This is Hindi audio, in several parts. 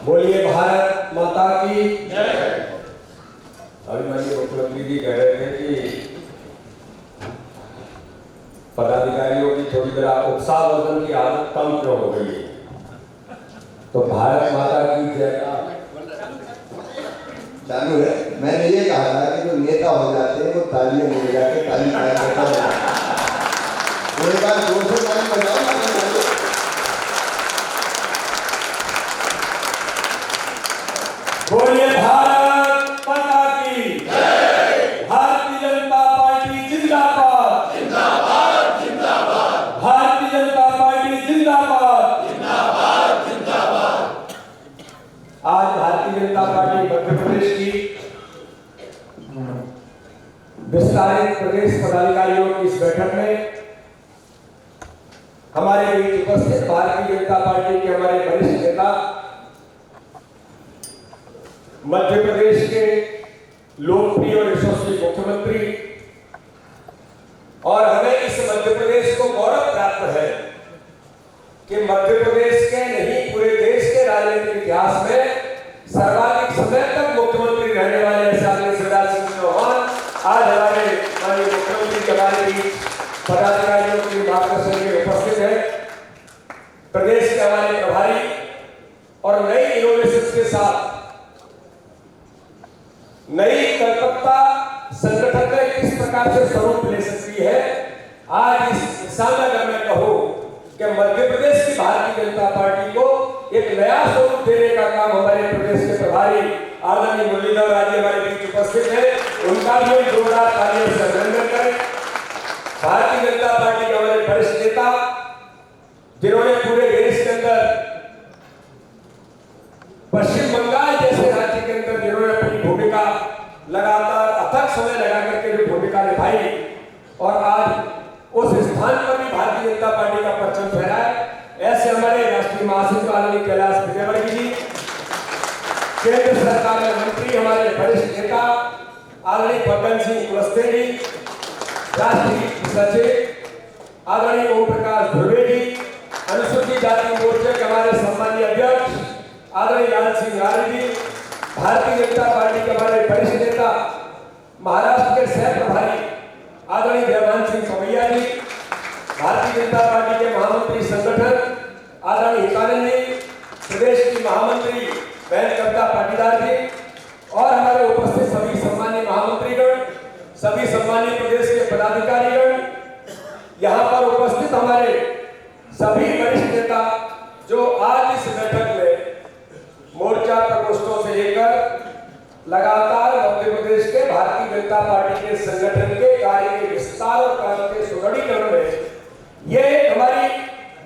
बोलिए भारत माता की जय। अभी माननीय मुख्यमंत्री जी कह रहे थे कि पदाधिकारियों की थोड़ी जरा उत्साहवर्धन की आदत कम क्यों हो गई है, तो भारत माता की जय का चालू है। मैंने ये कहा था कि जो नेता हो जाते हैं वो तालियां ले जाके ताली करता है। एक बार जोर से ताली बजाओ ना। बोलिए भारत माता की जय। भारतीय जनता पार्टी जिंदाबाद जिंदाबाद जिंदाबाद। भारतीय जनता पार्टी जिंदाबाद जिंदाबाद जिंदाबाद। आज भारतीय जनता पार्टी मध्य प्रदेश की विस्तारित प्रदेश पदाधिकारियों की इस बैठक में हमारे बीच उपस्थित भारतीय जनता पार्टी के हमारे वरिष्ठ नेता, मध्य प्रदेश के लोकप्रिय और यशस्वी मुख्यमंत्री, और हमें इस मध्य प्रदेश को गौरव प्राप्त है कि मध्य प्रदेश के नहीं पूरे देश के राजनीतिक इतिहास में सर्वाधिक समय तक मुख्यमंत्री रहने वाले आदरणीय शिवराज सिंह चौहान आज हमारे माननीय मुख्यमंत्री के हमारे बीच पदाधिकारियों के मार्गदर्शन में उपस्थित है। प्रदेश के हमारे प्रभारी और नई इनोवेशन के साथ नई कलकत्ता संगठन में किस प्रकार से स्वरूप ले सकती है, आज इस दिशा में अगर मैं कहूं कि मध्य प्रदेश की भारतीय जनता पार्टी को एक नया स्वरूप देने का काम हमारे प्रदेश के प्रभारी आदरणीय मुरलीधर राज हमारे बीच उपस्थित है, उनका भी जोरदार तालियों से अभिनंदन करें। भारतीय जनता पार्टी के हमारे वरिष्ठ नेता, जिन्होंने पूरे देश के अंदर पश्चिम बंगाल जैसे राज्य के अंदर जिन्होंने अपनी भूमिका लगातार अथक समय लगा करके जो भूमिका निभाई और आज उस स्थान पर भी भारतीय जनता पार्टी का परचम फहराए, ऐसे हमारे राष्ट्रीय महासचिव आदरणीय कैलाश विजयवर्गीय जी, केंद्र सरकार में मंत्री हमारे वरिष्ठ नेता आदरणीय फग्गन सिंह कुलस्ते जी, राष्ट्रीय सचिव आदरणीय ओम प्रकाश धुर्वे जी, अनुसूचित जाति मोर्चे के हमारे सम्मानीय अध्यक्ष आदरणीय लाल सिंह आर्य जी, भारतीय जनता पार्टी के हमारे वरिष्ठ नेता महाराष्ट्र के सह प्रभारी आदरणीय जयमान सिंह पवैया जी, भारतीय जनता पार्टी के महामंत्री संगठन आदरणीय हितानंद जी, प्रदेश की महामंत्री बहन कविता पाटीदार जी, और हमारे उपस्थित सभी सम्मानीय महामंत्रीगण, सभी सम्मानीय प्रदेश के पदाधिकारीगण, यहाँ पर उपस्थित हमारे सभी वरिष्ठ नेता जो आज इस बैठक में मोर्चा प्रकोष्ठों से लेकर लगातार मध्य प्रदेश के भारतीय जनता पार्टी के संगठन के कार्य के विस्तार और कार्य के सुदृढ़ीकरण में ये हमारी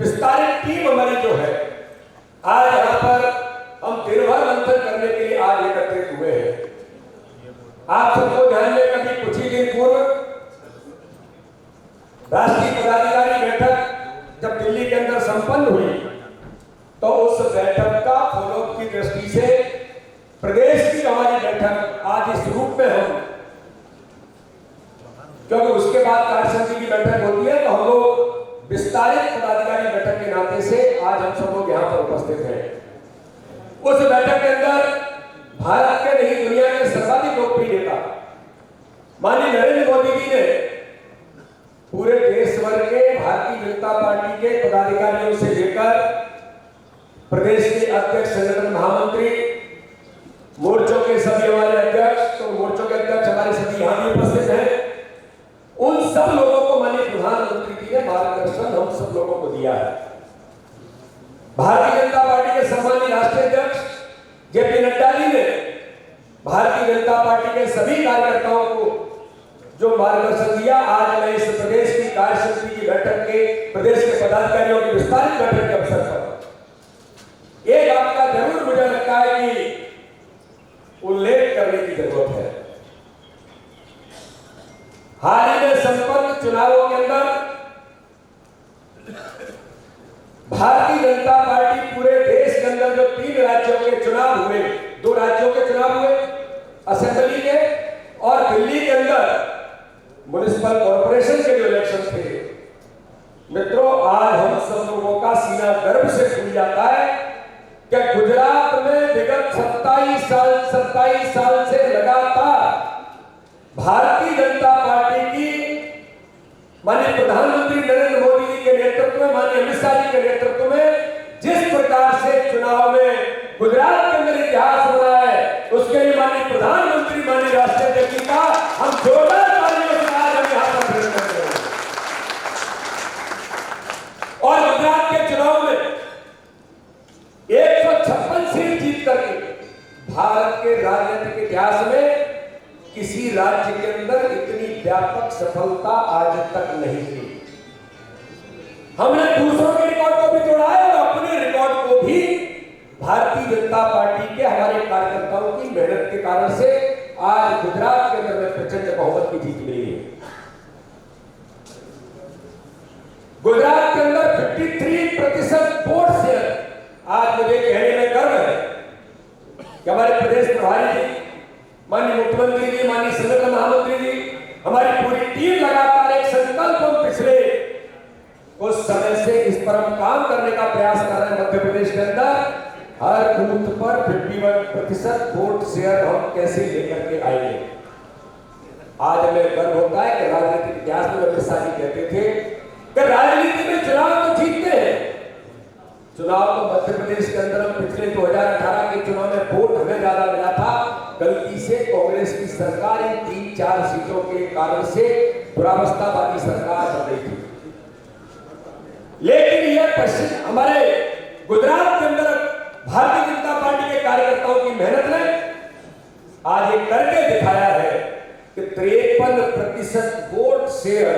विस्तारित टीम हमारी जो है, आज यहाँ पर हम दिन भर मंथन करने के लिए आज एकत्रित हुए हैं। आप सबको ध्यान में कभी कुछ ही दिन पूर्व राष्ट्रीय पदाधिकारी बैठक जब दिल्ली के अंदर संपन्न हुई, तो उस बैठक का फॉलोअप की दृष्टि से प्रदेश की हमारी बैठक आज इस रूप में हम, क्योंकि उसके बाद कार्यसमिति की बैठक होती है, तो हम लोग विस्तारित पदाधिकारी बैठक के नाते से आज हम सब लोग यहाँ पर उपस्थित हैं। उस बैठक के अंदर भारत के नहीं दुनिया के सर्वाधिक लोकप्रिय नेता माननीय नरेंद्र मोदी जी ने पूरे देश भर के भारतीय जनता पार्टी के पदाधिकारियों से लेकर प्रदेश के अध्यक्ष, संगठन महामंत्री, मोर्चों के सभी हमारे अध्यक्ष, तो मोर्चों के अध्यक्ष हमारे सभी यहाँ भी उपस्थित हैं, उन सब लोगों को माननीय प्रधानमंत्री जी ने मार्गदर्शन हम सब लोगों को दिया है। भारतीय जनता पार्टी के सम्मानित राष्ट्रीय अध्यक्ष जेपी नड्डा जी ने भारतीय जनता पार्टी के सभी कार्यकर्ताओं को जो मार्गदर्शन दिया, आज मैं इस प्रदेश की कार्यसमिति की बैठक के प्रदेश के पदाधिकारियों की विस्तारित बैठक के अवसर पर एक बात का जरूर मुझे लगता है कि उल्लेख करने की जरूरत है। हाल ही में संपन्न चुनावों के अंदर भारतीय जनता पार्टी पूरे देश के अंदर जो 3 राज्यों के चुनाव हुए, 2 राज्यों के चुनाव हुए असेंबली के, और दिल्ली के अंदर म्युनिसिपल कॉर्पोरेशन के जो इलेक्शन थे, मित्रों आज हम सब लोगों का सीना गर्व से खुल जाता है कि गुजरात में 27 साल से लगातार भारतीय जनता पार्टी की माननीय प्रधानमंत्री नरेंद्र मोदी जी के नेतृत्व में, माननीय अमित शाह जी के नेतृत्व में जिस प्रकार से चुनाव में गुजरात के अंदर इतिहास बना है, उसके लिए माननीय प्रधानमंत्री, माननीय राष्ट्रीय अध्यक्ष का हम जोरदार तालियों से आज हम यहां पर अभिनंदन करते हैं। और गुजरात के चुनाव में 156 सीट जीत करके भारत के राजनीतिक इतिहास में किसी राज्य के अंदर इतनी व्यापक सफलता आज तक नहीं थी। हमने दूसरों के रिकॉर्ड को भी तोड़ा है और अपने रिकॉर्ड को भी भारतीय जनता पार्टी के हमारे कार्यकर्ताओं की मेहनत के कारण से आज गुजरात के अंदर में प्रचंड बहुमत की जीत मिली है। गुजरात के अंदर 53% वोट शेयर, आज मुझे कहने में गर्व है कि हमारे प्रदेश प्रभारी जी, माननीय मुख्यमंत्री जी, माननीय संगठन महामंत्री जी, हमारी पूरी टीम लगातार एक संकल्प हम पिछले कुछ समय से इस पर हम काम करने का प्रयास कर रहे हैं। मध्य प्रदेश के अंदर हर बूथ पर 51% वोट शेयर हम कैसे लेकर के आएंगे। आज हमें गर्व होता है कि राजनीतिक इतिहास में अमित शाह जी कहते थे कि राजनीति में चुनाव तो जीतते हैं, चुनाव तो मध्य प्रदेश के अंदर हम पिछले 2018 के चुनाव में वोट हमें ज्यादा मिला था, गलती से कांग्रेस की सरकार इन 3-4 सीटों के कारण से दुरावस्थावादी सरकार बन रही थी। लेकिन यह पश्चिम हमारे गुजरात के अंदर भारतीय जनता पार्टी के कार्यकर्ताओं की मेहनत ने आज ये करके दिखाया है कि 53% वोट शेयर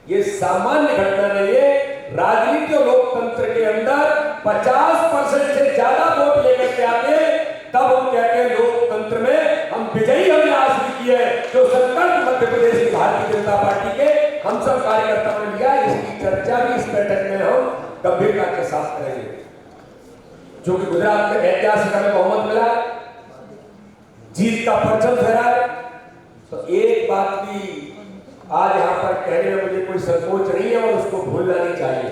ये सामान्य घटना नहीं है। राजनीति और लोकतंत्र के अंदर 50% से ज्यादा वोट लेकर के आते हैं, तब हम कहते हैं लोकतंत्र में हम विजयी हमने हासिल की है। जो संकल्प मध्य प्रदेश की भारतीय जनता पार्टी के हम सब कार्यकर्ताओं ने लिया, इसकी चर्चा भी इस बैठक में हम गंभीरता के साथ करेंगे। जो कि गुजरात में ऐतिहासिक हमें बहुमत मिला, जीत का परचम फहराया, तो एक बात भी आज यहां पर कहने में मुझे कोई संकोच नहीं है और उसको भूलना नहीं चाहिए।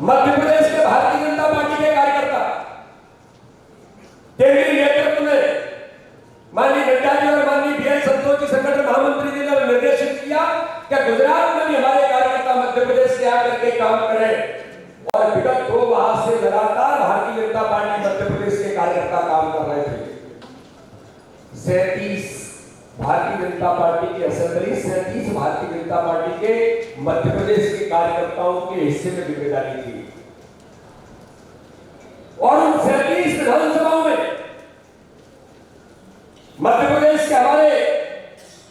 मध्य प्रदेश के भारतीय जनता पार्टी के कार्यकर्ता केंद्रीय नेतृत्व में माननीय नड्डा जी और माननीय बीएल संतोष जी संगठन महामंत्री जी ने निर्देशित किया कि गुजरात में भी हमारे कार्यकर्ता मध्य प्रदेश से आकर के काम करें और विगत 2 माह से लगातार भारतीय जनता पार्टी मध्य प्रदेश के कार्यकर्ता काम कर रहे थे। 37 भारतीय जनता पार्टी की असेंबली, 37 भारतीय जनता पार्टी के मध्य प्रदेश के कार्यकर्ताओं के हिस्से में जिम्मेदारी थी और उन 37 विधानसभाओं में मध्य प्रदेश के हमारे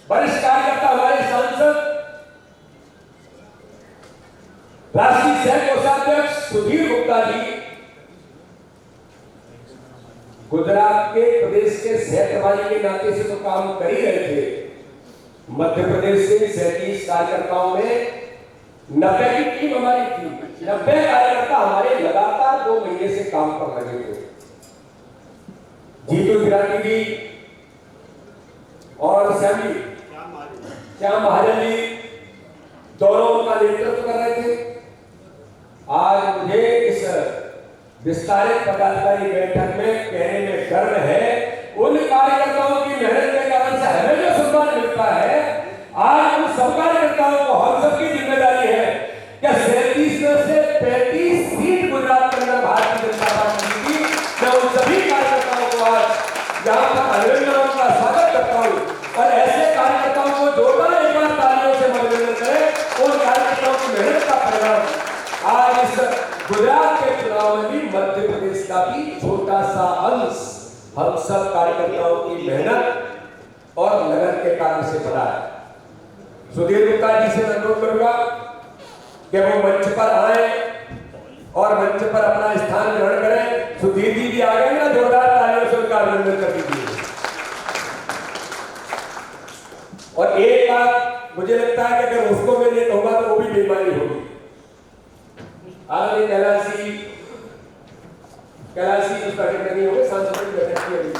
वरिष्ठ कार्यकर्ता, हमारे सांसद, राष्ट्रीय सह कोषाध्यक्ष सुधीर गुप्ता जी गुजरात के प्रदेश के सह प्रभारी के नाते से तो काम कर ही रहे थे। मध्य प्रदेश से 37 कार्यकर्ताओं में 90 की टीम हमारी थी, 90 कार्यकर्ता हमारे लगातार 2 महीने से काम कर रहे थे। जीतू बिराटी जी और श्याम महाजन जी दोनों उनका नेतृत्व कर रहे थे। आज मुझे इस विस्तारित पदाधिकारी बैठक में कहने में गर्व है, उन कार्यकर्ताओं की मेहनत के कारण से हमें जो सम्मान मिलता है, आज उन सब कार्यकर्ताओं को हम सबकी जिम्मेदारी है कि 37 में से 35 सीट गुजरात के अंदर भारतीय जनता पार्टी की। मैं उन सभी कार्यकर्ताओं को आज यहाँ पर अभिनंदन का स्वागत करता हूँ और ऐसे कार्यकर्ताओं को जोरदार एक बार तालियों से अभिनंदन करें। उन कार्यकर्ताओं की मेहनत का परिणाम आज इस गुजरात के चुनाव में भी मध्य प्रदेश का भी छोटा सा अंश हम सब कार्यकर्ताओं की मेहनत और लगन के कारण से बना है। सुधीर गुप्ता जी से अनुरोध करूंगा कि वो मंच पर आए और मंच पर अपना स्थान ग्रहण करें। सुधीर जी भी आ गए ना, जोरदार तालियों से उनका अभिनंदन कर दीजिए। और एक बात मुझे लगता है कि अगर उसको मैं नहीं कहूंगा तो वो भी बेईमानी होगी। आगे कैलाशी उस बैठक में नहीं होंगे, सांसदों की बैठक की अभी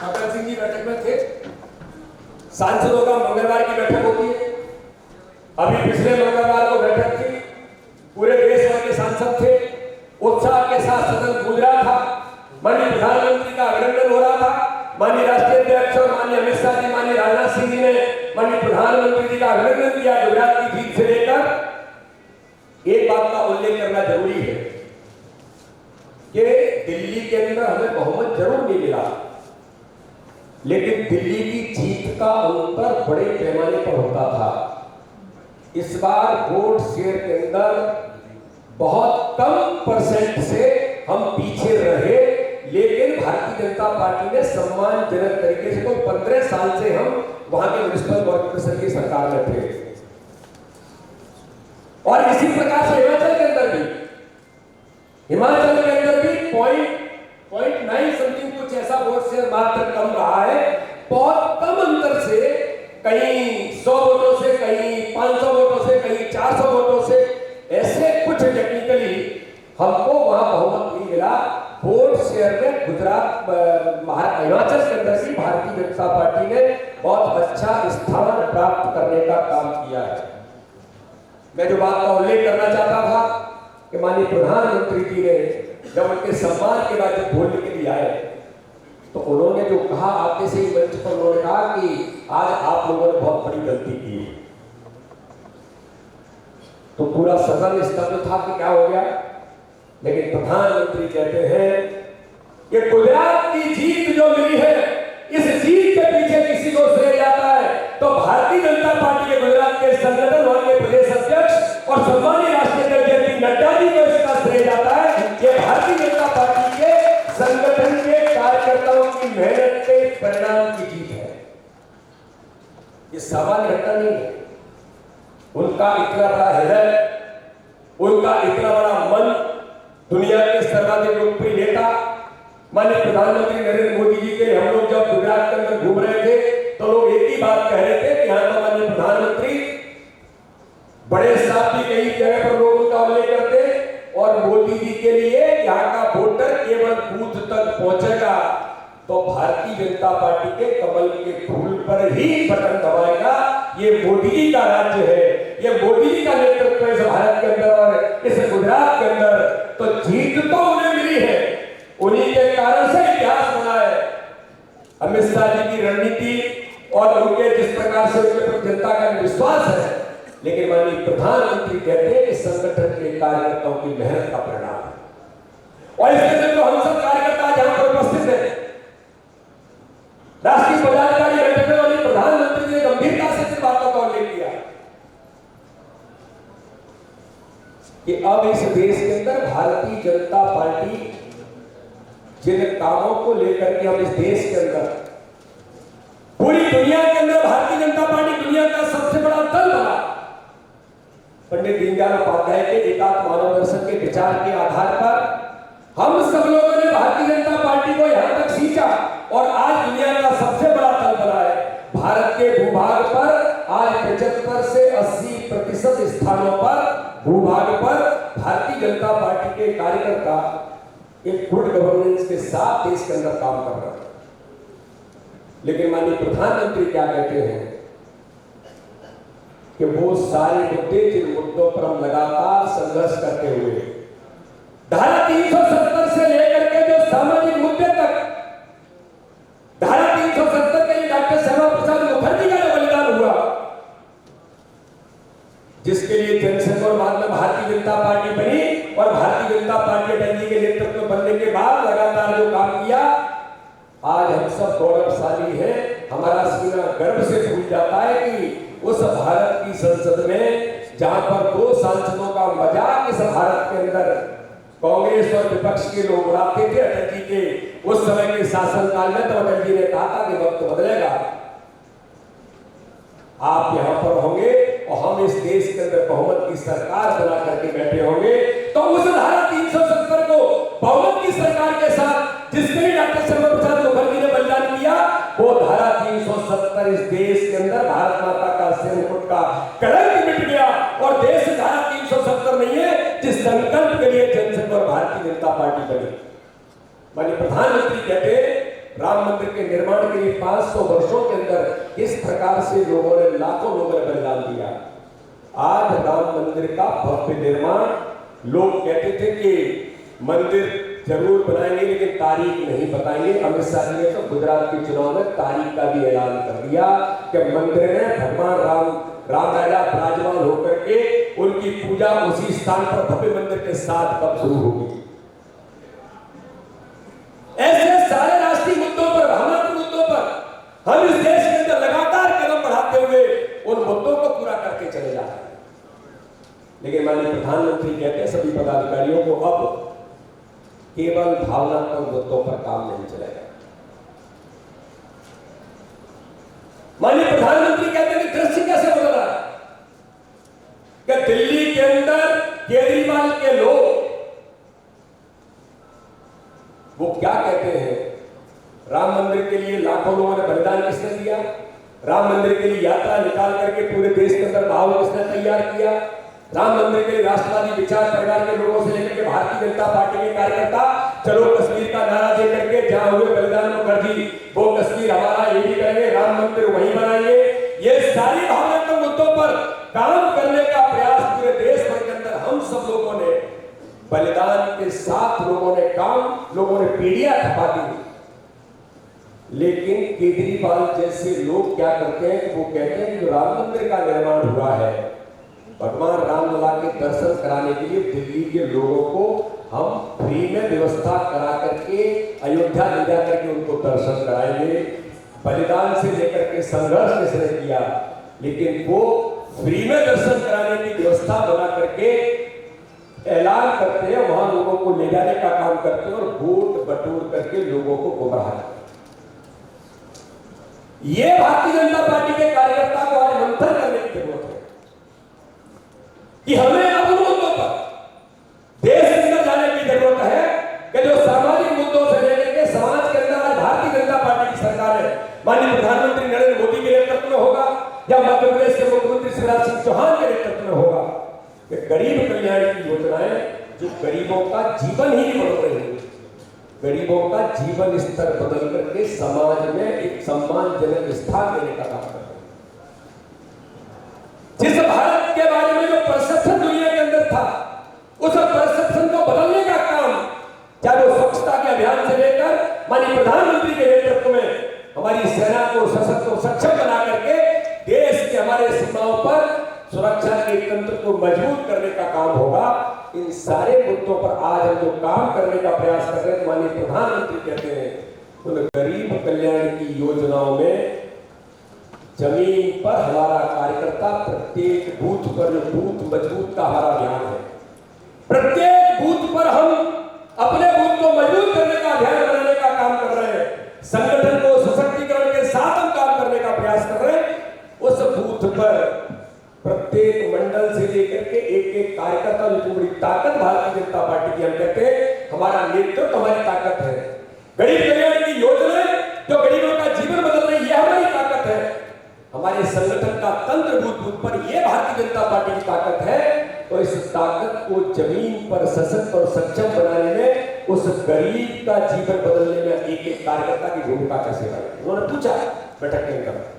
अटल सिंह जी बैठक में थे। सांसदों का मंगलवार की बैठक होती है, अभी पिछले मंगलवार को बैठक थी, पूरे देश भर के सांसद थे, उत्साह के साथ सदन गूंज रहा था। माननीय प्रधानमंत्री का अभिनंदन हो रहा था। माननीय राष्ट्रीय अध्यक्ष और माननीय अमित शाह जी, माननीय राजनाथ सिंह जी ने माननीय प्रधानमंत्री जी का अभिनंदन किया गुजरात की जीत से लेकर। एक बात का उल्लेख करना जरूरी है कि दिल्ली के अंदर हमें बहुमत जरूर नहीं मिला, लेकिन दिल्ली की जीत का अंतर बड़े पैमाने पर होता था। इस बार वोट शेयर के अंदर बहुत कम परसेंट से हम पीछे रहे, लेकिन भारतीय जनता पार्टी ने सम्मानजनक तरीके से, तो 15 साल से हम वहां के म्युनिसिपल कॉर्पोरेशन की सरकार में थे। और इसी प्रकार से हिमाचल के अंदर भी 0.9 समथिंग कुछ ऐसा वोट शेयर मात्र कम रहा है। बहुत कम अंतर से, कहीं 100 वोटों से, कहीं 500 वोटों से, कहीं 400 वोटों से, ऐसे कुछ टेक्निकली हमको वहां बहुमत नहीं मिला। वोट शेयर में गुजरात हिमाचल के अंदर भी भारतीय जनता पार्टी ने बहुत अच्छा स्थान प्राप्त करने का काम किया है। मैं जो बात का उल्लेख करना चाहता था कि माननीय प्रधानमंत्री जी ने जब उनके सम्मान के बाद जब बोलने के लिए आए, तो उन्होंने जो कहा, आते से ही मंच पर उन्होंने कहा कि आज आप लोगों ने बहुत बड़ी गलती की। तो पूरा सदन स्तब्ध था कि क्या हो गया, लेकिन प्रधानमंत्री कहते हैं कि गुजरात की जीत जो मिली है, इस जीत के पीछे किसी को श्रेय जाता है तो भारतीय जनता पार्टी के गुजरात के संगठन वहां के प्रदेश अध्यक्ष और सम्मानीय राष्ट्रीय अध्यक्ष जेपी नड्डा जी को इसका श्रेय जाता है। ये भारतीय जनता पार्टी के संगठन के कार्यकर्ताओं की मेहनत के परिणाम की जीत है। ये सामान्य घटना नहीं है। उनका इतना बड़ा हृदय, उनका इतना बड़ा मन, दुनिया के सर्वाधिक लोकप्रिय नेता माननीय प्रधानमंत्री नरेंद्र मोदी जी के, हम लोग जब गुजरात के अंदर घूम रहे थे तो लोग एक ही बात कह रहे थे कि यहाँ का माननीय प्रधानमंत्री बड़े साहब भी कई जगह पर लोग उनका उल्लेख करते, और मोदी जी के लिए यहाँ का वोटर केवल बूथ तक पहुंचेगा तो भारतीय जनता पार्टी के कमल के फूल पर ही बटन दबाएगा। ये मोदी जी का राज्य है, ये मोदी जी का नेतृत्व इस भारत के अंदर और इस गुजरात के अंदर। तो जीत तो उन्हें मिली है, उन्हीं के कारण से इतिहास बना है। अमित शाह जी की रणनीति और उनके जिस प्रकार से उनके प्रति जनता का विश्वास है, लेकिन माननीय प्रधानमंत्री कहते हैं कि संगठन के कार्यकर्ताओं की मेहनत का परिणाम है। और इसके लिए तो हम सब कार्यकर्ता जहां पर उपस्थित हैं, राष्ट्रीय पदाधिकारी बैठक में माननीय प्रधानमंत्री ने गंभीरता से इस बातों का उल्लेख किया कि अब इस देश के अंदर भारतीय जनता पार्टी जिन कामों को लेकर के हम इस देश के अंदर, पूरी दुनिया के अंदर भारतीय जनता पार्टी दुनिया का सबसे बड़ा दल बना। पंडित दीनदयाल उपाध्याय के एकात्म मानव दर्शन के विचार के आधार पर हम सब लोगों ने भारतीय जनता पार्टी को यहां तक खींचा और आज दुनिया का सबसे बड़ा दल बना है। भारत के भूभाग पर आज 75 से 80% स्थानों पर भूभाग पर भारतीय जनता पार्टी के कार्यकर्ता एक गुड गवर्नेंस के साथ देश के अंदर काम कर रहे हैं। लेकिन माननीय प्रधानमंत्री क्या कहते हैं कि वो सारे मुद्दे, जिन मुद्दों पर हम लगातार संघर्ष करते हुए धारा 370 से लेकर के जो सामाजिक मुद्दे तक, धारा 370 के लिए डॉक्टर श्यामा प्रसाद मुखर्जी का जो बलिदान हुआ, जिसके लिए जनसंघ और बाद में भारतीय जनता पार्टी बनी और भारतीय जनता पार्टी अटल जी के नेतृत्व में बनने के बाद लगातार जो काम किया, आज हम सब गौरवशाली हैं। हमारा सीना गर्व से फूल जाता है कि उस भारत की संसद में जहां पर 2 सांसदों का मजाक इस भारत के अंदर कांग्रेस और विपक्ष के लोग उड़ाते थे अटल जी के उस समय के शासनकाल में, तो अटल जी ने कहा था कि वक्त बदलेगा, आप यहां पर होंगे और हम इस देश के अंदर बहुमत की सरकार बना करके बैठे होंगे। तो उस धारा 370 को बहुमत की सरकार के साथ जिसके लिए डॉक्टर श्यामा प्रसाद मुखर्जी ने बलिदान किया, वो धारा 370 इस देश के अंदर भारत माता का सिर मुकुट का कलंक मिट गया। और देश धारा 370 नहीं है जिस संकल्प के लिए जनसंघ और भारतीय जनता पार्टी बनी। माननीय प्रधानमंत्री कहते हैं राम मंदिर के निर्माण के लिए 500 वर्षों के अंदर किस प्रकार से लोगों ने, लाखों लोगों ने बलिदान दिया। आज राम मंदिर का भव्य निर्माण, लोग कहते थे कि मंदिर जरूर बनाएंगे, लेकिन तारीख नहीं बताएंगे। अमित शाह जी ने तो गुजरात के चुनाव में तारीख का भी ऐलान कर दिया कि मंदिर में भगवान राम राजा विराजमान होकर के उनकी पूजा उसी स्थान पर भव्य मंदिर के साथ कब शुरू होगी। ऐसे सारे राष्ट्रीय मुद्दों पर, भावनात्मक मुद्दों पर हम इस देश के अंदर लगातार कदम बढ़ाते हुए उन मुद्दों को पूरा करके चले जा रहे हैं। लेकिन माननीय प्रधानमंत्री कहते हैं सभी पदाधिकारियों को अब केवल भावनात्मक मुद्दों पर काम नहीं चलेगा। माननीय प्रधानमंत्री कहते हैं कि दृष्टि कैसे बदल रहा है कि दिल्ली के अंदर केजरीवाल के लोग वो क्या कहते हैं, राम मंदिर के लिए लाखों लोगों ने बलिदान किसने दिया, राम मंदिर के लिए यात्रा निकाल करके पूरे देश के अंदर माहौल किसने तैयार किया, राम मंदिर के लिए राष्ट्रवादी विचार परिवार के लोगों से लेकर के भारतीय जनता पार्टी के कार्यकर्ता चलो कश्मीर का नारा दे करके जहां हुए बलिदान मुखर्जी वो कश्मीर हमारा, ये भी करेंगे, राम मंदिर वहीं बनाएंगे। ये सारी भावनात्मक मुद्दों पर काम करने का प्रयास पूरे देश भर के अंदर हम सब लोगों ने बलिदान के साथ लोगों ने पीढ़ियां खपा दी। लेकिन केजरीवाल जैसे लोग क्या करते हैं कि वो कहते हैं कि राम मंदिर का निर्माण हुआ है, भगवान रामलला के दर्शन कराने के लिए दिल्ली के लोगों को हम फ्री में व्यवस्था करा करके अयोध्या ले जा करके उनको दर्शन कराएंगे। बलिदान से लेकर के संघर्ष किसने किया, लेकिन वो फ्री में दर्शन कराने की व्यवस्था बना करके ऐलान करते हैं, वहां लोगों को ले जाने का काम करते हैं और वोट बटोर करके लोगों को गुमराह करते हैं। ये भारतीय जनता पार्टी के कार्यकर्ता को आज मंथन करने की जरूरत है कि हमें अब उन मुद्दों पर देश के अंदर जाने की जरूरत है कि जो सामाजिक मुद्दों से लेकर के समाज के अंदर आज भारतीय जनता पार्टी की सरकार है, माननीय प्रधानमंत्री नरेंद्र मोदी के नेतृत्व में होगा या मध्य प्रदेश के मुख्यमंत्री शिवराज सिंह चौहान के नेतृत्व में होगा, कि गरीब कल्याण की योजनाएं जो गरीबों का जीवन ही नहीं बदल रही है, गरीबों का जीवन स्तर बदल करके समाज में एक सम्मानजनक स्थान देने का काम करते हैं। जिस भारत के बारे में जो परसेप्शन दुनिया के अंदर था, उस परसेप्शन को बदलने का काम, चाहे वो स्वच्छता के अभियान से लेकर माननीय प्रधानमंत्री के नेतृत्व में हमारी सेना को सशक्त और सक्षम बना करके देश के हमारे सीमाओं पर सुरक्षा के तंत्र को मजबूत करने का काम होगा। इन सारे मुद्दों पर आज हम जो काम करने का प्रयास कर रहे हैं, माननीय प्रधानमंत्री कहते हैं उन गरीब कल्याण की योजनाओं में जमीन पर हमारा कार्यकर्ता प्रत्येक बूथ पर, जो बूथ मजबूत का हमारा अभियान है, प्रत्येक बूथ पर हम अपने बूथ को मजबूत करने का अभियान बनाने का काम कर रहे हैं। संगठन को सशक्तिकरण के साथ हम काम करने का प्रयास कर रहे हैं। उस बूथ पर प्रत्येक मंडल से लेकर के एक एक कार्यकर्ता, जो बड़ी ताकत भारतीय जनता पार्टी की, हम कहते हैं हमारा नेतृत्व हमारी ताकत है। गरीब कल्याण की योजनाएं जो गरीबों का जीवन बदल रही है, हमारी ताकत है। हमारे संगठन का तंत्र बूथ बूथ पर यह भारतीय जनता पार्टी की ताकत है। तो इस ताकत को जमीन पर सशक्त और सक्षम बनाने में, उस गरीब का जीवन बदलने में एक एक कार्यकर्ता की भूमिका कैसे है, उन्होंने पूछा बैठक के अंदर।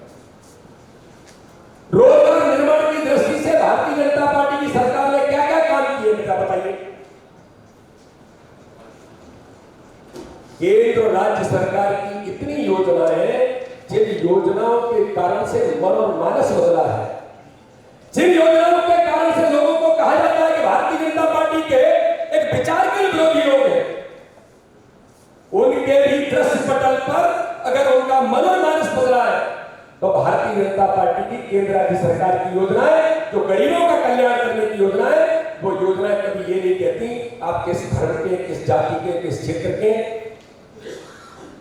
रोजगार निर्माण की दृष्टि से भारतीय जनता पार्टी की सरकार ने क्या क्या काम किए, बेटा बताइए। केंद्र और राज्य सरकार की इतनी योजनाएं, जिन योजनाओं के कारण से मन और मानस बदला है, जिन योजनाओं के कारण से लोगों को कहा जाता है कि भारतीय जनता पार्टी के एक विचार के विरोधी लोग हैं, उनके भी दृश्य पटल पर अगर उनका मन और मानस बदला है, तो भारतीय जनता पार्टी की केंद्र राज्य सरकार की योजनाएं, जो गरीबों का कल्याण करने की योजनाएं, वो योजनाएं कभी ये नहीं कहती आप किस धर्म के, किस जाति के, किस क्षेत्र के,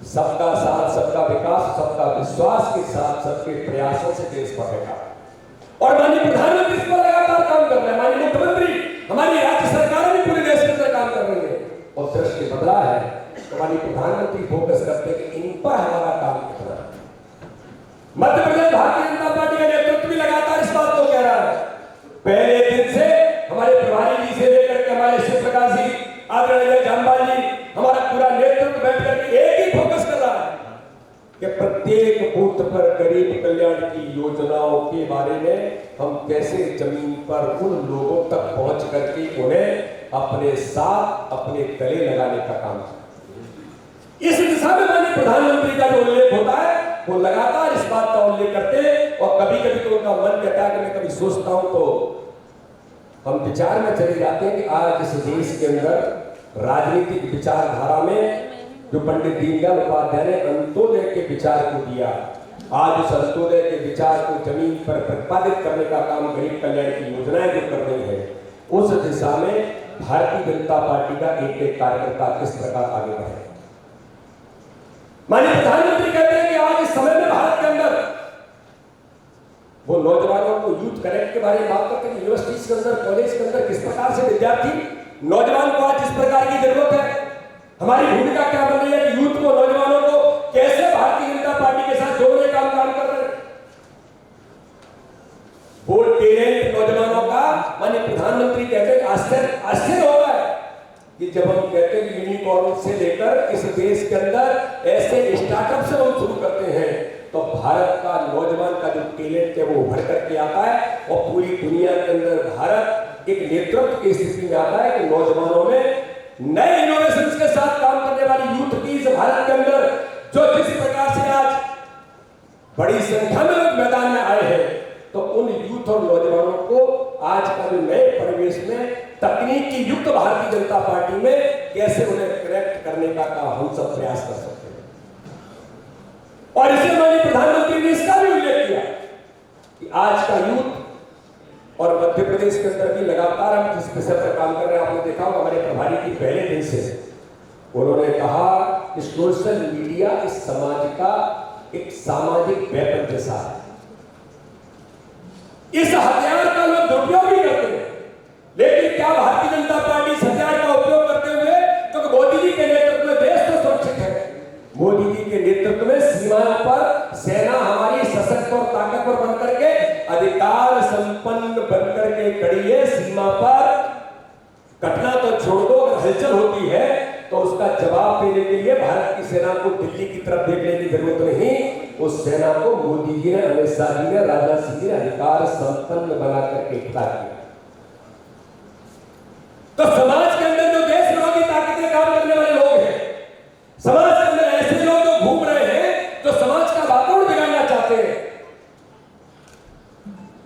सबका साथ, सबका विकास, सबका विश्वास के साथ, सबके प्रयासों से देश बढ़ेगा। और माननीय प्रधानमंत्री इस पर लगातार काम कर रहे हैं, माननीय मुख्यमंत्री, हमारी राज्य सरकार भी पूरे देश के अंदर काम कर रही है। और दृष्टि बदला है तो माननीय प्रधानमंत्री फोकस करते हैं कि इन पर हमारा काम कितना है। मध्य प्रदेश भारतीय जनता पार्टी का नेतृत्व भी लगातार इस बात को कह रहा है। पहले दिन से हमारे प्रभारी जी से लेकर के हमारे शिव प्रकाश जी, आदरणीय जामवाल जी, हमारा पूरा नेतृत्व बैठ करके एक ही फोकस कर रहा है कि प्रत्येक बूथ पर गरीब कल्याण की योजनाओं के बारे में हम कैसे जमीन पर उन लोगों तक पहुंच करके उन्हें अपने साथ अपने गले लगाने का काम किया। इस दिशा में माननीय प्रधानमंत्री का जो उल्लेख होता है वो लगातार इस बात का उल्लेख करते हैं, और कभी कभी तो उनका मन कहता है कि मैं कभी सोचता हूं तो हम विचार में चले जाते हैं कि आज इस देश के अंदर राजनीतिक विचारधारा में जो पंडित दीनदयाल उपाध्याय ने अंत्योदय के विचार को दिया, आज उस अंत्योदय के विचार को जमीन पर प्रतिपादित करने का काम गरीब कल्याण की योजनाएं जो कर रही है, उस दिशा में भारतीय जनता पार्टी का एक एक कार्यकर्ता किस प्रकार आगे बढ़े। माननीय प्रधानमंत्री कहते हैं कि आज इस समय में भारत के अंदर वो नौजवानों को यूथ कनेक्ट के बारे में बात करते हैं, यूनिवर्सिटीज के अंदर, कॉलेज के अंदर किस प्रकार से विद्यार्थी नौजवान को आज जिस प्रकार की जरूरत है, हमारी भूमिका क्या बन रही है कि यूथ को, नौजवानों को कैसे भारतीय जनता पार्टी के साथ जोड़ने का काम कर रहे हैं। वो टैलेंट नौजवानों का माननीय प्रधानमंत्री कहते हैं आश्चर्य होगा कि जब हम कहते हैं यूनिकॉर्न से लेकर इस देश के अंदर ऐसे स्टार्टअप से हम शुरू करते हैं, तो भारत का नौजवान का जो टैलेंट है वो उभर करके आता है, और पूरी दुनिया के अंदर भारत एक नेतृत्व की स्थिति में आता है कि नौजवानों में नए इनोवेशंस के साथ काम करने वाली यूथ की इस भारत के अंदर जो जिस प्रकार से आज बड़ी संख्या में लोग मैदान में आए हैं, तो उन यूथ और नौजवानों को आज का जो नए परिवेश में तकनीकी युक्त भारतीय जनता पार्टी में कैसे उन्हें कनेक्ट करने का हम सब प्रयास कर सकते हैं। और इसे माननीय प्रधानमंत्री ने इसका भी उल्लेख किया कि आज का यूथ और मध्य प्रदेश के अंदर भी लगातार हम जिस विषय पर काम कर रहे हैं, आपने देखा होगा हमारे प्रभारी की पहले दिन से उन्होंने कहा कि सोशल मीडिया इस समाज का एक सामाजिक वेपन जैसा है। इस हथियार का लोग दुरुपयोग भी करते हैं, लेकिन क्या भारतीय जनता पार्टी इस हथियार का उपयोग करते हुए, क्योंकि मोदी जी के नेतृत्व में देश तो सुरक्षित है, मोदी जी के नेतृत्व में सीमाओं पर सेना हमारी सशक्त और ताकतवर बनकर के अधिकार संपन्न बनकर के खड़ी है। सीमा पर घटना तो छोड़ दो, अगर हलचल होती है तो उसका जवाब देने के लिए भारत की सेना को दिल्ली की तरफ देखने की जरूरत नहीं, उस सेना को मोदी जी ने, अमित शाह जी ने, राजनाथ सिंह जी ने अधिकार संपन्न बना करके खड़ा किया। तो समाज के अंदर जो देश विरोधी ताकतें काम करने वाले लोग हैं, समाज के अंदर ऐसे लोग जो घूम रहे हैं जो समाज का वातावरण बिगाड़ना चाहते हैं,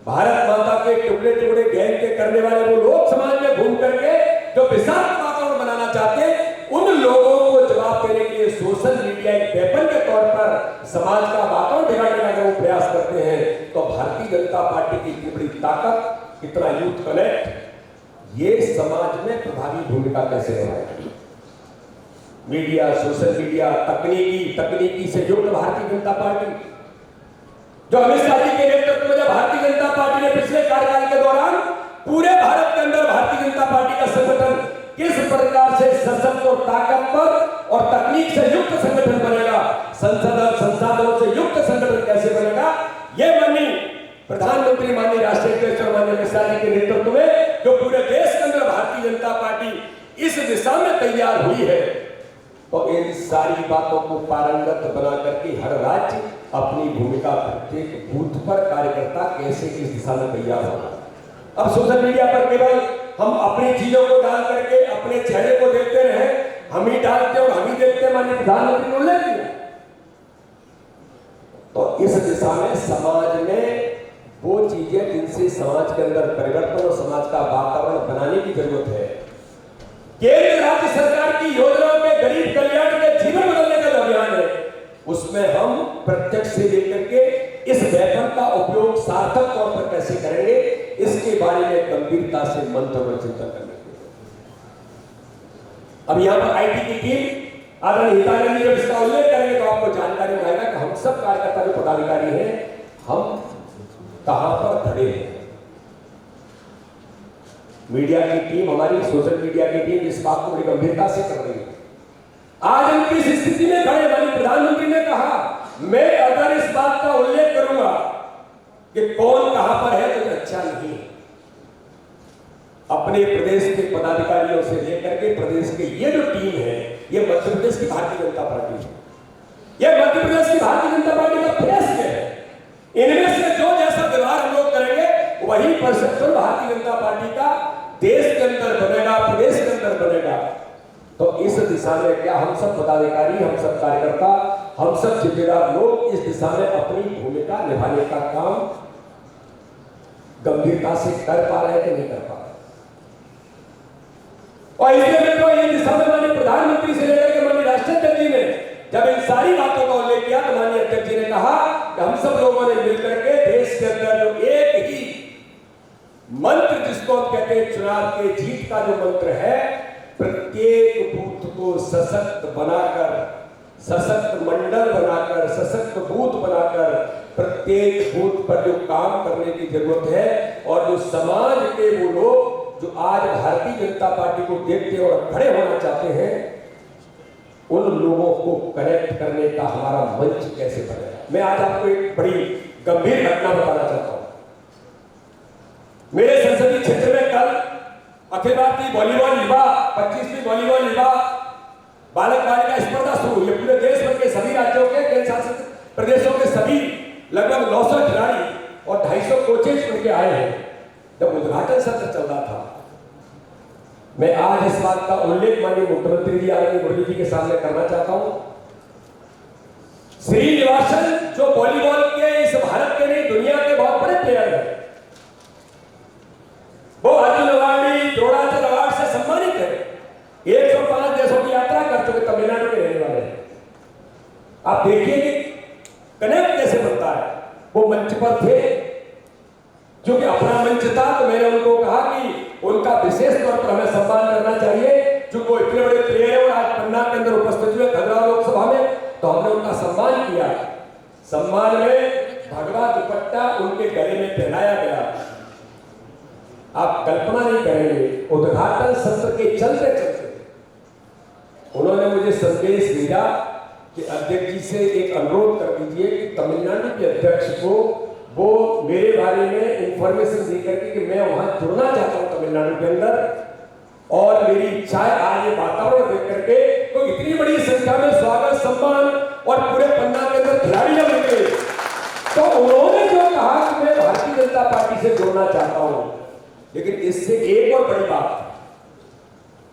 भारत माता के टुकड़े टुकड़े गैंग के करने वाले वो लोग समाज में घूम करके जो विषाक्त वातावरण बनाना चाहते हैं, उन लोगों को जवाब देने के लिए सोशल मीडिया एक वेपन के तौर पर समाज का वातावरण बिगाड़ने का अगर वो प्रयास करते हैं, तो भारतीय जनता पार्टी की इतनी बड़ी ताकत, इतना यूथ कनेक्ट, ये समाज में प्रभावी भूमिका कैसे निभाएगी। मीडिया, सोशल मीडिया, तकनीकी से युक्त भारतीय जनता पार्टी, जो अमित शाह जी के नेतृत्व में भारतीय जनता पार्टी ने पिछले कार्यकाल के दौरान पूरे भारत के अंदर भारतीय जनता पार्टी का संगठन किस प्रकार से सशक्त और ताकतवर और तकनीक से युक्त संगठन बनेगा, संसाधनों से युक्त संगठन कैसे बनेगा, यह माननीय प्रधानमंत्री, माननीय राष्ट्रीय अध्यक्ष और माननीय अमित शाह जी के नेतृत्व में जो पूरे देश के अंदर भारतीय जनता पार्टी इस दिशा में तैयार हुई है, तो इन सारी बातों को पारंगत बना करके हर राज्य अपनी भूमिका, प्रत्येक बूथ पर कार्यकर्ता कैसे इस दिशा में तैयार होगा। अब सोशल मीडिया पर केवल हम अपनी चीजों को डाल करके अपने चेहरे को देखते रहे, हम ही डालते और हम ही देखते, माननीय प्रधानमंत्री ने उल्लेख किया। तो इस दिशा में समाज में वो चीजें जिनसे समाज के अंदर परिवर्तन और समाज का वातावरण बनाने की जरूरत है। केंद्र राज्य सरकार की योजनाओं में गरीब कल्याण के जीवन बदलने का अभियान है, उसमें हम प्रत्यक्ष से लेकर के इस वेपन का उपयोग सार्थक तौर पर कैसे करेंगे, इसके बारे में गंभीरता से मंथन और चिंतन करने की। अब यहाँ पर आईटी की टीम आदरणीय हितानंद जी जब इसका उल्लेख करेंगे तो आपको जानकारी में आएगा कि हम सब कार्यकर्ता जो पदाधिकारी हैं, हम कहां पर खड़े हैं। मीडिया की टीम, हमारी सोशल मीडिया की टीम इस बात को बड़ी गंभीरता से कर रही है। आज हम किस स्थिति में खड़े, माननीय प्रधानमंत्री ने कहा, मैं अगर इस बात का उल्लेख करूंगा कि कौन कहां पर है तो अच्छा नहीं है। अपने प्रदेश के पदाधिकारियों से लेकर के प्रदेश के ये जो टीम है, ये मध्य प्रदेश की भारतीय जनता पार्टी है, ये मध्य प्रदेश की भारतीय जनता पार्टी का फेस है। इनमें से जो जैसा व्यवहार हम लोग करेंगे वही परसेप्शन भारतीय जनता पार्टी का देश के अंदर बनेगा, प्रदेश के अंदर बनेगा, तो इस दिशा में क्या हम सब पदाधिकारी, हम सब कार्यकर्ता, हम सब जिम्मेदार लोग इस दिशा में अपनी भूमिका निभाने का काम गंभीरता से कर पा रहे हैं कि नहीं कर पा रहे? और इसलिए मित्रों, इस दिशा में माननीय प्रधानमंत्री से लेकर के माननीय राष्ट्राध्यक्ष जी ने जब इन सारी बातों का उल्लेख किया तो माननीय अध्यक्ष जी ने कहा कि हम सब लोगों ने मिलकर के देश के अंदर जो एक ही मंत्र, जिसको हम कहते हैं चुनाव के जीत का जो मंत्र है, प्रत्येक बूथ को सशक्त बनाकर, सशक्त मंडल बनाकर, सशक्त बूथ बनाकर प्रत्येक बूथ पर जो काम करने की जरूरत है, और जो समाज के वो लोग जो आज भारतीय जनता पार्टी को देखते और खड़े होना चाहते हैं, उन लोगों को कनेक्ट करने का हमारा मंच कैसे बनेगा। मैं आज आपको एक बड़ी गंभीर घटना बताना चाहता हूं। मेरे संसदीय क्षेत्र में कल अखिल भारतीय वॉलीबॉल युवा 25वीं वॉलीबॉल युवा बालक बालिका स्पर्धा शुरू हुई है। पूरे देश भर के सभी राज्यों के, केंद्र शासित प्रदेशों के सभी लगभग 900 खिलाड़ी और 250 कोचेज उनके आए हैं। जब उद्घाटन सत्र चल रहा था, मैं आज इस बात का उल्लेख माननीय मुख्यमंत्री जी आदरणीय मुरली जी के सामने करना चाहता हूं। श्रीनिवासन जो वॉलीबॉल के इस भारत के नहीं दुनिया के बहुत बड़े प्लेयर हैं, वो अर्जुन अवार्ड, द्रोणाचल अवार्ड से सम्मानित है। 105 देशों की यात्रा कर चुके, तमिलनाडु के रहने वाले हैं। आप देखिए कि कनेक्ट कैसे बनता है। वो मंच पर थे, जो कि अपना मंच था, तो मैंने उनको कहा कि उनका विशेष तौर पर हमें सम्मान करना चाहिए, जो वो इतने बड़े प्लेयर है और आज पन्ना के अंदर उपस्थित हुए खजुराहो लोकसभा में, तो हमने उनका सम्मान किया। सम्मान में भगवा दुपट्टा उनके गले में पहनाया गया। आप कल्पना नहीं करेंगे, उद्घाटन सत्र के चलते चलते उन्होंने मुझे संदेश भेजा कि अध्यक्ष जी से एक अनुरोध कर दीजिए कि तमिलनाडु के अध्यक्ष को वो मेरे बारे में इंफॉर्मेशन देकर कि मैं वहां जुड़ना चाहता हूं तमिलनाडु के अंदर, और मेरी इच्छा है आज ये वातावरण देख करके तो इतनी बड़ी संख्या में स्वागत, सम्मान और पूरे पन्ना के अंदर खिलाड़ियां मिले। तो उन्होंने जो कहा कि मैं भारतीय जनता पार्टी से जुड़ना चाहता हूं, लेकिन इससे एक और बड़ी बात,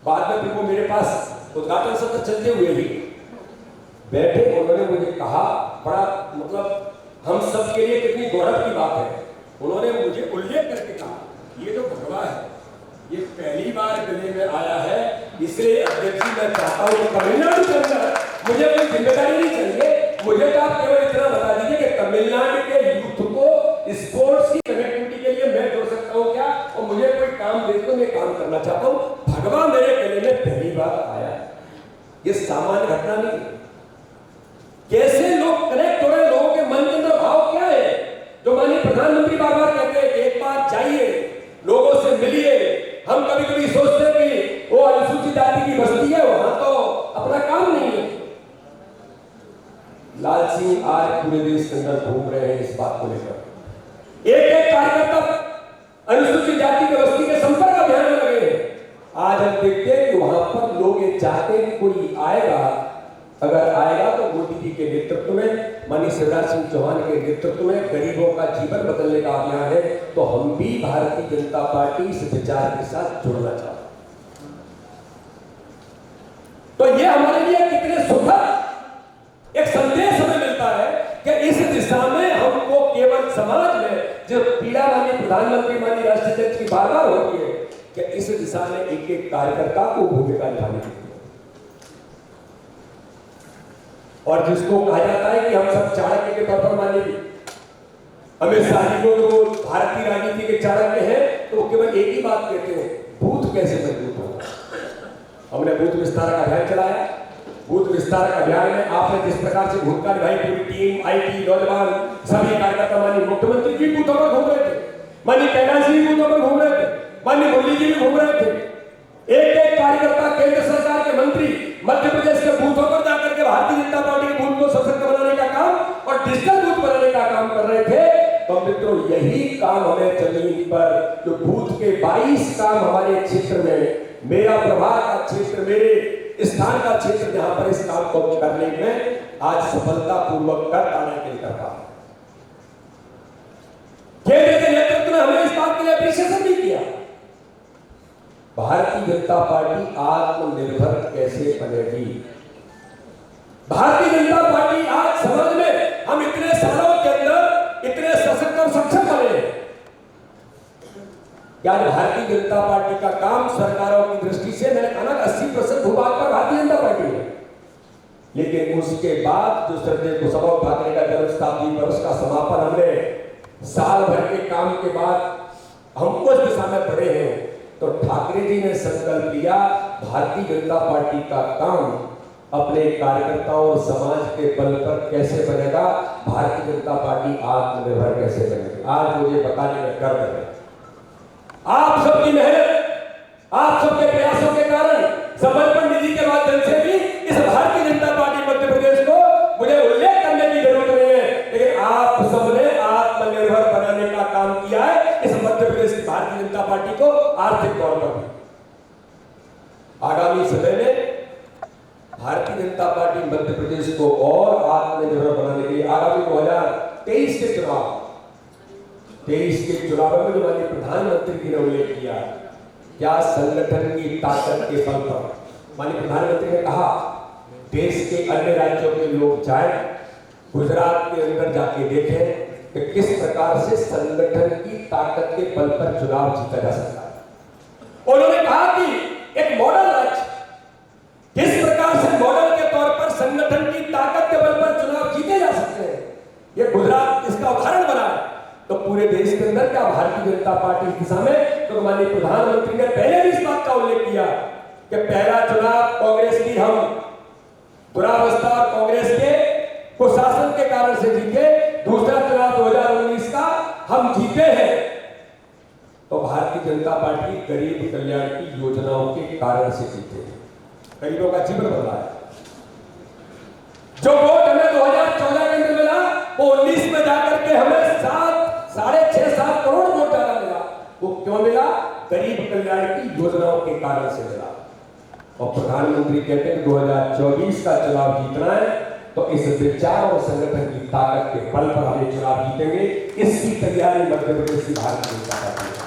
बाद में फिर वो मेरे पास उद्घाटन सत्र चलते हुए ही बैठे, उन्होंने मुझे कहा, बड़ा मतलब हम सब के लिए कितनी गौरव की बात है, उन्होंने मुझे उल्लेख करके कहा, ये जो भगवा है ये पहली बार गले में आया है, इसलिए अध्यक्ष जी मैं चाहता हूं कि तमिलनाडु के अंदर मुझे कोई जिम्मेदारी नहीं चाहिए, मुझे तो आप केवल इतना बता दीजिए कि तमिलनाडु के यूथ को स्पोर्ट्स की कनेक्टिविटी के लिए मैं जोड़ सकता हूं क्या, और मुझे कोई काम दे तो मैं काम करना चाहता हूं। भगवा मेरे गले में पहली बार आया है, ये सामान्य घटना नहीं है। कैसे लोग कनेक्ट हो रहे हैं, लोगों के मन के अंदर भाव क्या है, जो माननीय प्रधानमंत्री बार बार कहते हैं कि एक बार जाइए, लोगों से मिलिए। हम कभी कभी सोचते हैं कि वो अनुसूचित जाति की बस्ती है, वहां तो अपना काम नहीं है। लाल सिंह आज पूरे देश के अंदर घूम रहे हैं इस बात को लेकर। एक एक कार्यकर्ता अनुसूचित जाति की बस्ती के संपर्क अभियान में लगे हैं। आज हम देखते हैं कि वहां पर लोग ये चाहते हैं कि कोई आएगा, अगर आएगा तो मोदी जी के नेतृत्व में, माननीय शिवराज सिंह चौहान के नेतृत्व में गरीबों का जीवन बदलने का अभियान है, तो हम भी भारतीय जनता पार्टी इस विचार के साथ जुड़ना चाहते हैं। तो ये हमारे लिए कितने सुखद एक संदेश हमें मिलता है कि इस दिशा में हमको केवल समाज में जो पीड़ा माननीय प्रधानमंत्री, माननीय राष्ट्राध्यक्ष की बार बार होती है कि इस दिशा में एक एक कार्यकर्ता को भूमिका निभानी चाहिए। और जिसको कहा जाता है कि हम सब चाणक्य के तौर पर मानिए, अमित शाह जी को जो भारतीय राजनीति के चाणक्य हैं, तो केवल एक ही बात कहते हैं, बूथ कैसे मजबूत हो। हमने बूथ विस्तारक अभियान चलाया। बूथ विस्तारक अभियान में आपने जिस प्रकार से भूमिका निभाई, पूरी टीम, आईटी, नौजवान, सभी कार्यकर्ता, माननीय मुख्यमंत्री जी बूथों पर घूम रहे थे, माननीय कैलाश जी बूथों पर घूम रहे थे, माननीय मुरली जी भी घूम रहे थे। एक एक कार्यकर्ता, केंद्र सरकार के मंत्री मध्य प्रदेश के बूथों पर जाकर के भारतीय जनता पार्टी के बूथ को सशक्त बनाने का काम और डिजिटल बूथ बनाने का काम कर रहे थे। तो मित्रों, यही काम हमें जमीन पर जो बूथ के 22 काम हमारे क्षेत्र में, मेरा प्रभाग का क्षेत्र, मेरे स्थान का क्षेत्र, जहां पर इस काम को करने में आज सफलता पूर्वक कर पाने के लिए कर पा केंद्र के नेतृत्व ने हमें इस बात के लिए अप्रिशिएशन भी किया। भारतीय जनता पार्टी आत्मनिर्भर कैसे बनेगी। भारतीय जनता पार्टी आज समाज में हम इतने सालों के अंदर इतने सशक्त और सक्षम बने। क्या भारतीय जनता पार्टी का काम सरकारों की दृष्टि से मैंने कहा ना 80% भूभाग पर भारतीय जनता पार्टी है, लेकिन उसके बाद जो श्रद्धेय कुशवाहा ठाकरे का जन्म शताब्दी वर्ष का समापन हमने साल भर के काम के बाद हम उस दिशा में बढ़े हैं, तो ठाकरे जी ने संकल्प लिया भारतीय जनता पार्टी का काम अपने कार्यकर्ताओं और समाज के बल पर कैसे बनेगा, भारतीय जनता पार्टी आत्मनिर्भर कैसे बनेगी। आज मुझे बताने में गर्व है, आप सबकी मेहनत, आप सबके प्रयासों के कारण समर्पण निधि के माध्यम से भी इस भारतीय जनता पार्टी मध्य प्रदेश को मुझे उल्लेख करने की जरूरत नहीं है, लेकिन आप सबने आत्मनिर्भर बनाने का काम किया है इस मध्य प्रदेश की भारतीय जनता पार्टी को आर्थिक तौर पर। आगामी समय में भारतीय जनता पार्टी मध्य प्रदेश को और आत्मनिर्भर बनाने के लिए आगामी 2023 के चुनाव, 23 के चुनाव में जो माननीय प्रधानमंत्री जी ने उल्लेख किया, क्या संगठन की ताकत के बल पर माननीय प्रधानमंत्री ने कहा देश के अन्य राज्यों के लोग जाएं, गुजरात के अंदर जाके देखें कि किस प्रकार से संगठन की ताकत के बल पर चुनाव जीता जा सकता है। उन्होंने कहा कि एक मॉडल राज्य किस प्रकार से मॉडल के तौर पर संगठन की ताकत के बल पर चुनाव जीते जा सकते हैं, ये गुजरात इसका उदाहरण बना है। तो पूरे देश के अंदर क्या भारतीय जनता पार्टी इस दिशा में, तो माननीय प्रधानमंत्री ने पहले भी इस बात का उल्लेख किया कि पहला चुनाव कांग्रेस की हम दुरावस्था कांग्रेस के कुशासन के कारण से जीते, दूसरा चुनाव 2019 का हम जीते हैं तो भारतीय जनता पार्टी गरीब कल्याण की योजनाओं के कारण से जीते हैं, गरीबों का जीवन बदला है। जो वोट हमें 2014 के अंदर मिला वो 19 में जाकर के हमें 6.5-7 करोड़ वोट ज्यादा मिला। वो क्यों मिला? गरीब कल्याण की योजनाओं के कारण से मिला। और प्रधानमंत्री कहते हैं 2024 का चुनाव जीतना है तो इस विचार और संगठन की ताकत के बल पर हम चुनाव जीतेंगे। इसकी तैयारी मध्य प्रदेश की भारतीय जनता पार्टी,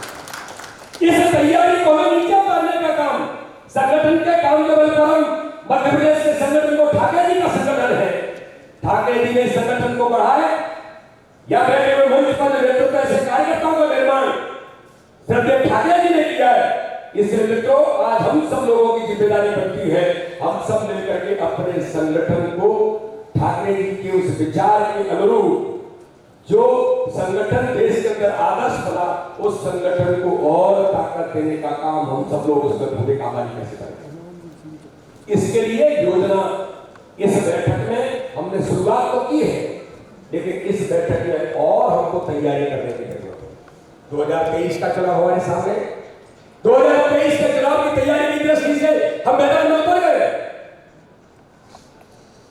इस तैयारी को हमें नीचे उतारने का काम, संगठन के काम के बल पर हम मध्य प्रदेश के संगठन को, ठाकरे जी का संगठन है, ठाकरे जी ने संगठन को बढ़ाया या मेरे मंच पर नेतृत्व ऐसे कार्यकर्ताओं का निर्माण श्रद्धेय ठाकरे जी ने किया है। इसलिए मित्रों आज हम सब लोगों की जिम्मेदारी बनती है, हम सब मिलकर के अपने संगठन को ठाकरे जी के उस विचार के अनुरूप जो संगठन देश के अंदर आदर्श बना, उस संगठन को और ताकत देने का काम हम सब लोग उसमें भूमिका हमारी कैसे करें। इसके लिए योजना इस बैठक में हमने शुरुआत तो की है, लेकिन इस बैठक में और हमको तैयारी करने की जरूरत है। 2023 का चुनाव हमारे सामने, 2023 के चुनाव की तैयारी की दृष्टि से हम मैदान में उतर गए।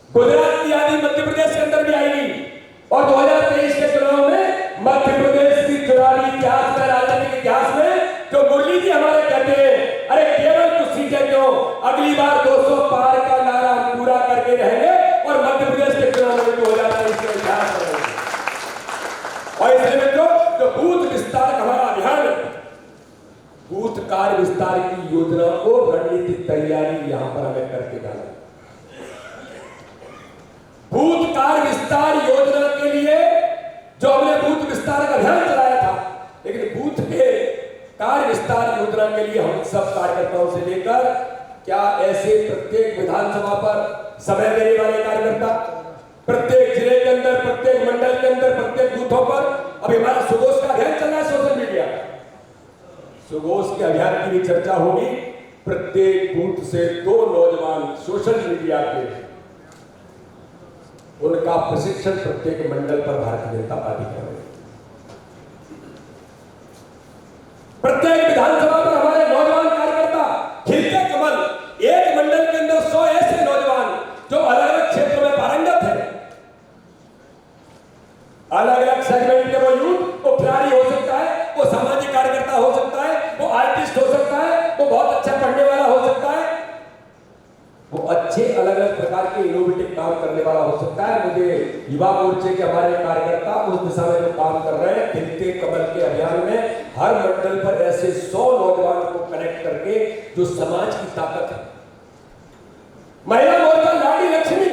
गुजरात की यादी मध्य प्रदेश के अंदर भी आएगी और 2023 के चुनाव में मध्य प्रदेश की चुनावी इतिहास में, राजनीतिक इतिहास में जो मुरली जी हमारे कहते हैं, अरे केवल कुछ सीटें क्यों, अगली बार 200 पार का नारा हम पूरा करके रहेंगे और मध्य प्रदेश के चुनाव में 2023 के इतिहास करेंगे। और इसलिए मित्रों जो बूथ विस्तार का हमारा अभियान है, बूथ कार्य विस्तार की योजना को रणनीतिक तैयारी यहां पर हमें करके जाना है। बूथ कार्य विस्तार योजना के लिए जो हमने बूथ विस्तार का अभियान चलाया था, लेकिन बूथ के कार्य विस्तार योजना के लिए हम सब कार्यकर्ताओं से लेकर क्या ऐसे प्रत्येक विधानसभा पर समय देने वाले कार्यकर्ता, प्रत्येक जिले के अंदर, प्रत्येक मंडल के अंदर, प्रत्येक बूथों पर अभी हमारा सुगोष का अभियान चल रहा है सोशल मीडिया, सुगोष के अभियान की भी चर्चा होगी। प्रत्येक बूथ से 2 नौजवान सोशल मीडिया पे उनका प्रशिक्षण प्रत्येक मंडल पर भारतीय जनता पार्टी कर रही है। प्रत्येक विधानसभा पर हमारे नौजवान कार्यकर्ता खिलते कमल, एक मंडल के अंदर 100 ऐसे नौजवान जो अलग अलग क्षेत्रों में पारंगत है, अलग अलग सेगमेंट के, वो यूथ, वो खिलाड़ी हो सकता है, वो सामाजिक कार्यकर्ता हो सकता है, वो आर्टिस्ट हो सकता है, वो बहुत अच्छा पढ़ने वाला हो सकता है, वो अच्छे अलग अलग प्रकार के इनोवेटिव काम करने वाला हो सकता है। मुझे युवा मोर्चे के हमारे कार्यकर्ता उस दिशा में जो काम कर रहे हैं, खिलते कमल के अभियान में हर मंडल पर ऐसे 100 नौजवानों को कनेक्ट करके जो समाज की ताकत है। महिला मोर्चा लाडली लक्ष्मी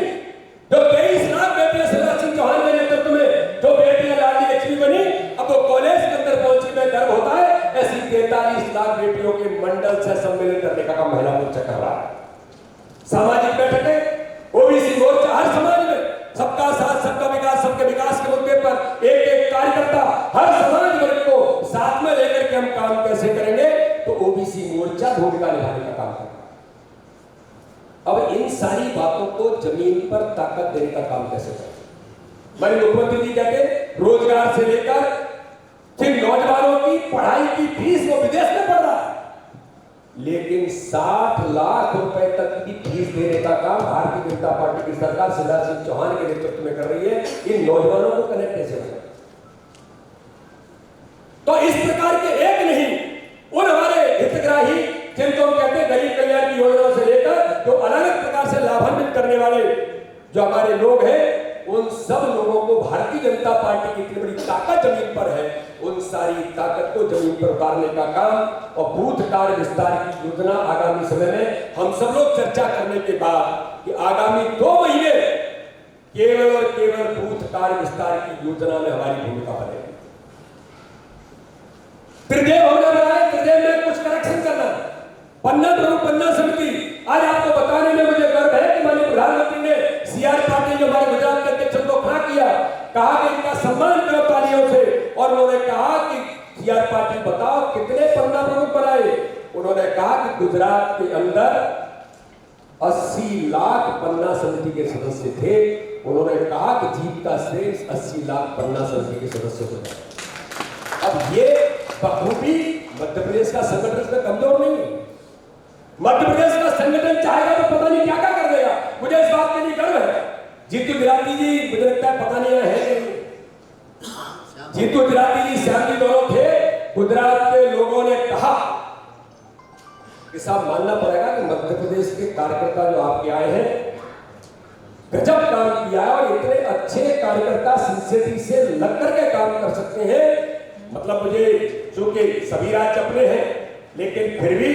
जो 23 लाख बेटियां शिवराज सिंह चौहान के नेतृत्व में जो बेटियां लाडली लक्ष्मी बनी, अब वो कॉलेज के अंदर पहुंची में गर्व होता है। ऐसी 43 लाख बेटियों के मंडल से सम्मिलित करने का काम महिला मोर्चा कर रहा है। सामाजिक बैठकें ओबीसी मोर्चा हर समाज में सबका साथ सबका विकास, सबके विकास के मुद्दे पर एक एक कार्यकर्ता हर समाज वर्ग को साथ में लेकर के हम काम कैसे करेंगे, तो ओबीसी मोर्चा भूमिका निभाने का काम करेगा। अब इन सारी बातों को जमीन पर ताकत देने का काम कैसे करें? हमारे मुख्यमंत्री जी कहते रोजगार से लेकर जिन नौजवानों की पढ़ाई की फीस वो विदेश में पढ़ रहा है, लेकिन 60 लाख रुपए तक की फीस देने का काम भारतीय जनता पार्टी की सरकार शिवराज सिंह चौहान के नेतृत्व में कर रही है। इन नौजवानों को कनेक्ट कैसे होगा? तो इस प्रकार के एक नहीं, उन हमारे हितग्राही जिनको हम कहते हैं गरीब कल्याण की योजनाओं से लेकर जो अलग अलग प्रकार से लाभान्वित करने वाले जो हमारे लोग हैं, उन सब लोगों को भारतीय जनता पार्टी की इतनी बड़ी ताकत जमीन पर है, उन सारी ताकत को जमीन पर उतारने का काम और बूथ कार्य विस्तार की योजना आगामी समय में हम सब लोग चर्चा करने के बाद कि आगामी 2 महीने केवल और केवल बूथ कार्य विस्तार की योजना में हमारी भूमिका बनेगी। त्रिदेव हमने बनाया, त्रिदेव में कुछ करेक्शन करना, पन्ना प्रमुख पन्ना समिति। आज आपको बताने में मुझे गर्व है कि माननीय प्रधानमंत्री ने सीआर पाटिल जो हमारे गुजरात के अध्यक्ष को खड़ा किया, कहा कि इनका सम्मान करो तालियों से, और उन्होंने कहा कि सीआर पाटिल बताओ कितने पन्ना प्रमुख बनाए। उन्होंने कहा कि गुजरात के अंदर 80 लाख पन्ना समिति के सदस्य थे। उन्होंने कहा कि जीत का श्रेय 80 लाख पन्ना समिति के सदस्य को जाए। अब ये बखूबी मध्य प्रदेश का संगठन इसमें कमजोर नहीं है। मध्य प्रदेश का संगठन चाहेगा तो पता नहीं क्या क्या कर देगा। मुझे इस बात के लिए गर्व है। जीतू जिराती जी मुझे लगता है पता नहीं है, जीतू जिराती जी श्याम जी दोनों थे। गुजरात के लोगों ने कहा कि साहब मानना पड़ेगा कि मध्य प्रदेश के कार्यकर्ता जो आपके आए हैं गजब काम किया है, और इतने अच्छे कार्यकर्ता सिंसियरिटी से लग करके काम कर सकते हैं। मतलब मुझे चूंकि सभी राज्य अपने हैं, लेकिन फिर भी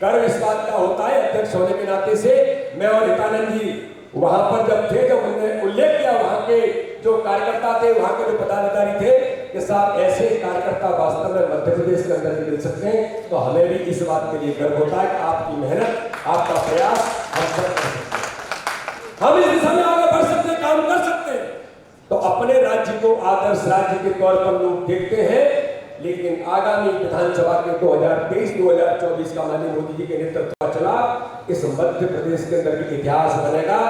गर्व इस बात का होता है अध्यक्ष होने के नाते से। मैं और हितानंद जी वहां पर जब थे, जब उन्होंने उल्लेख किया वहां के जो कार्यकर्ता थे, वहां के जो पदाधिकारी थे कि साहब ऐसे कार्यकर्ता वास्तव में मध्य प्रदेश के अंदर मिल सकते हैं, तो हमें भी इस बात के लिए गर्व होता है कि आपकी मेहनत, आपका प्रयास हम सब कर सकते हैं। हम इस दिशा में आगे बढ़ सकते हैं, काम कर सकते हैं। तो अपने राज्य को आदर्श राज्य के तौर पर लोग देखते हैं, लेकिन आगामी विधानसभा के 2023-2024 का माननीय मोदी जी के नेतृत्व का चुनाव इस मध्य प्रदेश के अंदर भी इतिहास बनेगा।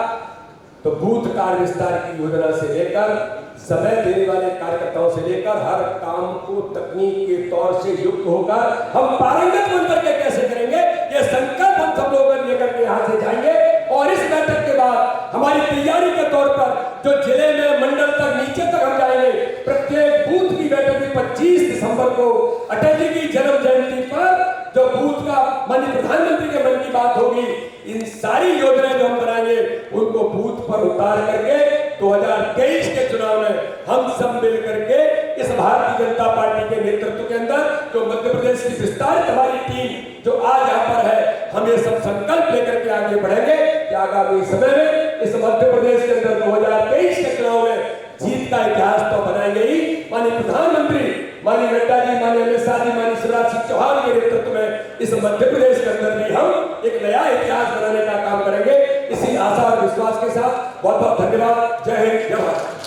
तो बूथ कार्य विस्तार की योजना से लेकर समय देने वाले कार्यकर्ताओं से लेकर हर काम को तकनीक के तौर से युक्त होकर हम पारंगत बनकर के कैसे करेंगे, ये संकल्प हम सब लोग लेकर के यहाँ से जाएंगे। और इस बैठक के बाद हमारी तैयारी के तौर पर जो जिले में मंडल तक नीचे तक हम जाएंगे, प्रत्येक बूथ की बैठक में 25 दिसंबर को अटल जी की जन्म जयंती पर जो बूथ का माननीय प्रधानमंत्री के मन की बात होगी, इन सारी योजनाएं जो हम बनाएंगे उनको बूथ पर उतार करके 2023 के चुनाव में हम सब मिल करके इस भारतीय जनता पार्टी के नेतृत्व के अंदर जो मध्य प्रदेश की विस्तारित हमारी टीम जो आज यहाँ पर है, हम ये सब संकल्प लेकर के आगे बढ़ेंगे कि आगामी समय में इस मध्य प्रदेश के अंदर 2023 के चुनाव में जीत का इतिहास तो बनाएंगे ही। माननीय प्रधानमंत्री, माननीय नड्डा जी, माननीय अमित शाह जी, माननीय शिवराज सिंह चौहान के नेतृत्व में इस मध्य प्रदेश के अंदर भी हम एक नया इतिहास बनाने का काम करेंगे। इसी आशा और विश्वास के साथ बहुत बहुत धन्यवाद। जय हिंद, जय भारत।